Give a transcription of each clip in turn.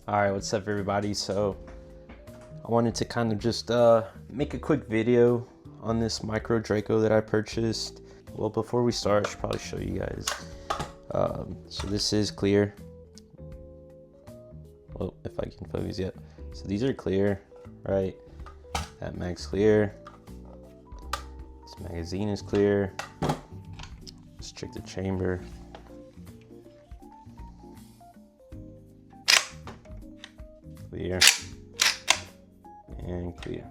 All right, what's up everybody? So I wanted to kind of just make a quick video on this micro Draco that I purchased. Well, before we start, I should probably show you guys. So this is clear. Well, if I can focus yet. So these are clear, right? That mag's clear. This magazine is clear. Let's check the chamber. Clear and clear.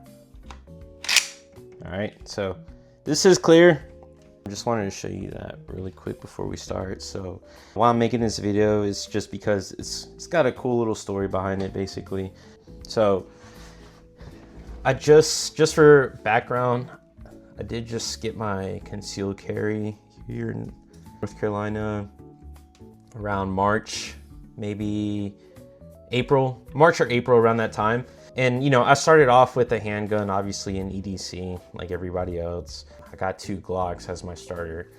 All right, so this is clear. I just wanted to show you that really quick before we start. So why I'm making this video is just because it's got a cool little story behind it, basically. So I just for background, I did just get my concealed carry here in North Carolina around March, maybe March or April, around that time. And you know, I started off with a handgun, obviously in EDC like everybody else. I got 2 Glocks as my starter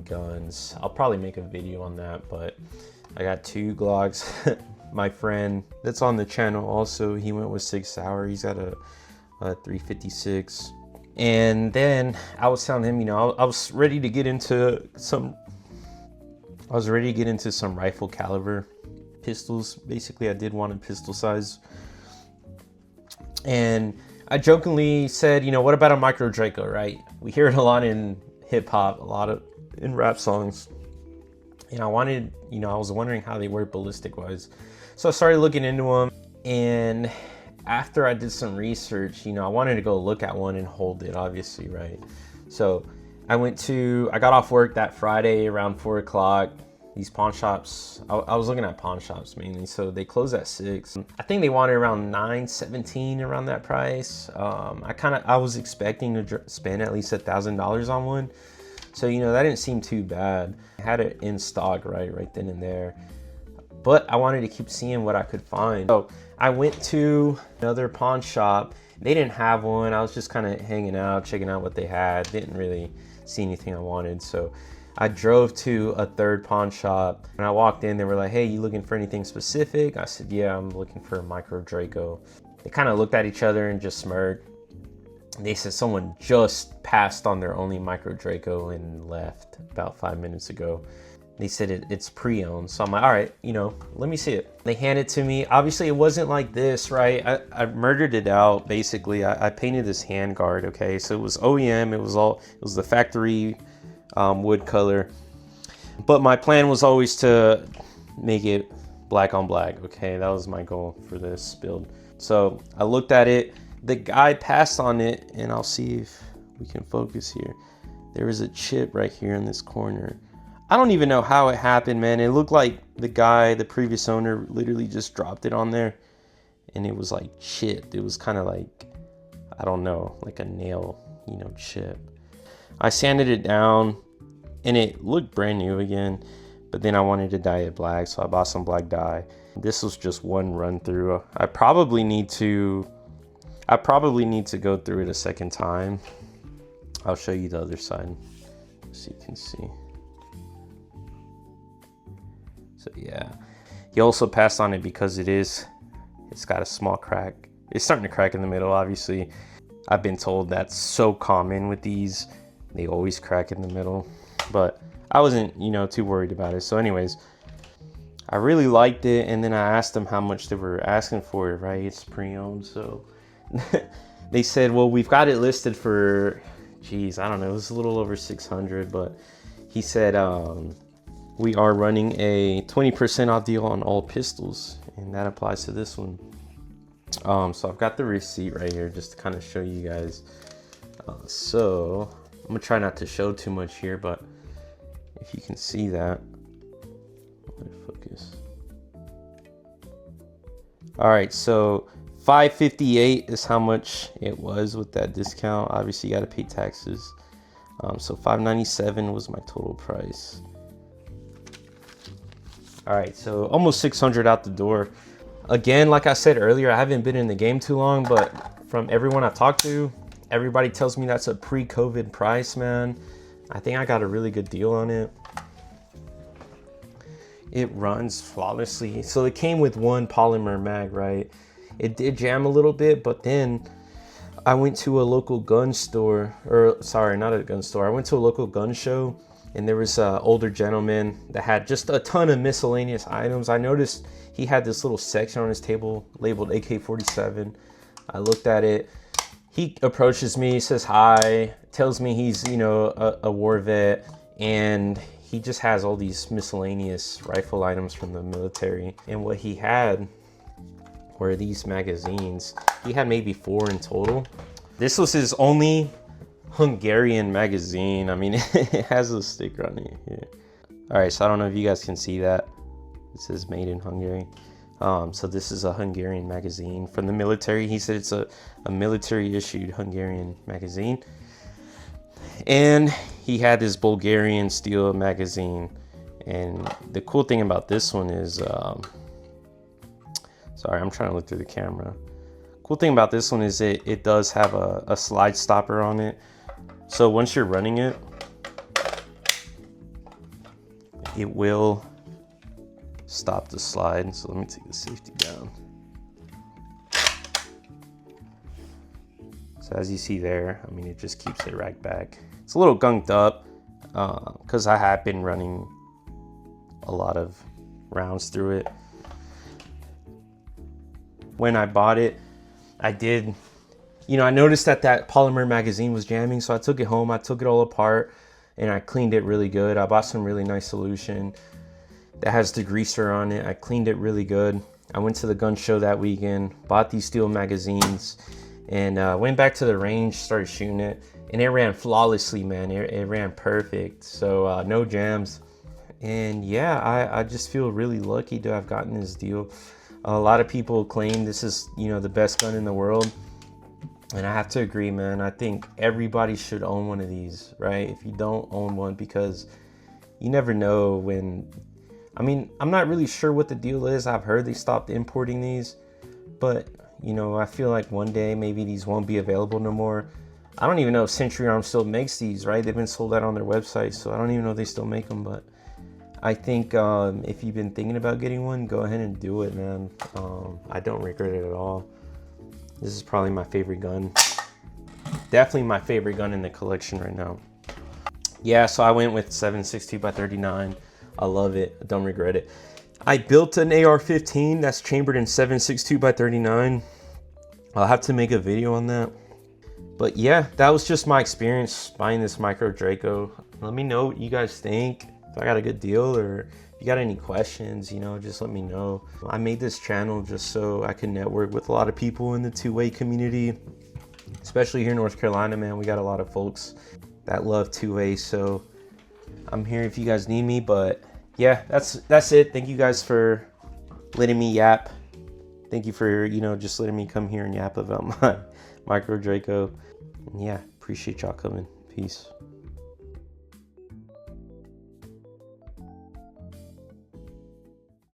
guns. I'll probably make a video on that, but I got 2 Glocks. My friend that's on the channel also, he went with 6 Sauer. He's got a 356. And then I was telling him, you know, I was ready to get into some rifle caliber pistols. Basically, I did want a pistol size. And I jokingly said, you know, what about a micro Draco, right? We hear it a lot in hip hop, a lot in rap songs. And I wanted, you know, I was wondering how they were ballistic wise. So I started looking into them. And after I did some research, you know, I wanted to go look at one and hold it, obviously, right? So I got off work that Friday around 4 o'clock. These pawn shops, I was looking at pawn shops mainly, so they close at 6. I think they wanted around $917, around that price. I was expecting to spend at least $1,000 on one, so you know, that didn't seem too bad. I had it in stock right then and there, but I wanted to keep seeing what I could find. So I went to another pawn shop. They didn't have one. I was just kind of hanging out, checking out what they had. Didn't really see anything I wanted, so I drove to a third pawn shop. When I walked in, they were like, hey, you looking for anything specific? I said, yeah, I'm looking for a micro Draco. They kind of looked at each other and just smirked. They said someone just passed on their only micro Draco and left about 5 minutes ago. They said it's pre-owned. So I'm like, all right, you know, let me see it. They handed it to me. Obviously, it wasn't like this, right? I murdered it out, basically. I painted this hand guard, okay? So it was OEM. It was the factory wood color, but my plan was always to make it black on black. Okay, that was my goal for this build. So I looked at it, the guy passed on it, and I'll see if we can focus here. There was a chip right here in this corner. I don't even know how it happened, man. It looked like the previous owner literally just dropped it on there and it was like chipped. It was kind of like, I don't know, like a nail, you know, chip. I sanded it down and it looked brand new again, but then I wanted to dye it black, so I bought some black dye. This was just one run through. I probably need to go through it a second time. I'll show you the other side so you can see. So yeah, he also passed on it because it's got a small crack. It's starting to crack in the middle, obviously. I've been told that's so common with these. They always crack in the middle, but I wasn't, you know, too worried about it. So anyways, I really liked it. And then I asked them how much they were asking for it, right? It's pre-owned. So they said, well, we've got it listed for, geez, I don't know. It was a little over 600, but he said, we are running a 20% off deal on all pistols. And that applies to this one. So I've got the receipt right here just to kind of show you guys. So I'm gonna try not to show too much here, but if you can see that, let it focus. All right, so $558 is how much it was with that discount. Obviously, you got to pay taxes. So $597 was my total price. All right, so almost 600 out the door. Again, like I said earlier, I haven't been in the game too long, but from everyone I've talked to, everybody tells me that's a pre-COVID price, man. I think I got a really good deal on it. it runs flawlessly. So it came with one polymer mag, right? It did jam a little bit, but then I went to a local gun store, or sorry, not a gun store. I went to a local gun show, and there was an older gentleman that had just a ton of miscellaneous items. I noticed he had this little section on his table labeled AK-47. I looked at it. He approaches me, says hi, tells me he's, you know, a war vet, and he just has all these miscellaneous rifle items from the military. And what he had were these magazines. He had maybe 4 in total. This was his only Hungarian magazine. I mean, it has a sticker on it here. All right, so I don't know if you guys can see that. It says made in Hungary. So this is a Hungarian magazine from the military. He said it's a military issued Hungarian magazine. And he had this Bulgarian steel magazine. And the cool thing about this one is, sorry, I'm trying to look through the camera. Cool thing about this one is it does have a slide stopper on it. So once you're running it, it will stop the slide. So let me take the safety down. So as you see there, I mean, it just keeps it right back. It's a little gunked up because I have been running a lot of rounds through it. When I bought it, I did, you know, I noticed that polymer magazine was jamming, so I took it home, I took it all apart, and I cleaned it really good. I bought some really nice solution that has degreaser on it. I cleaned it really good. I went to the gun show that weekend, bought these steel magazines, and went back to the range, started shooting it, and it ran flawlessly, man. It ran perfect, so no jams. And yeah, I just feel really lucky to have gotten this deal. A lot of people claim this is, you know, the best gun in the world. And I have to agree, man. I think everybody should own one of these, right? If you don't own one, because you never know when, I mean, I'm not really sure what the deal is. I've heard they stopped importing these, but you know, I feel like one day maybe these won't be available no more. I don't even know if Century Arms still makes these, right? They've been sold out on their website, so I don't even know if they still make them, but I think if you've been thinking about getting one, go ahead and do it, man. I don't regret it at all. This is probably my favorite gun. Definitely my favorite gun in the collection right now. Yeah, so I went with 7.62x39. I love it. I don't regret it. I built an AR-15 that's chambered in 7.62x39. I'll have to make a video on that. But yeah, that was just my experience buying this micro Draco. Let me know what you guys think. If I got a good deal, or if you got any questions, you know, just let me know. I made this channel just so I can network with a lot of people in the two-way community, especially here in North Carolina, man. We got a lot of folks that love two-way, so I'm here if you guys need me. But yeah, that's it. Thank you guys for letting me yap. Thank you for, you know, just letting me come here and yap about my micro Draco. And yeah, appreciate y'all coming. Peace.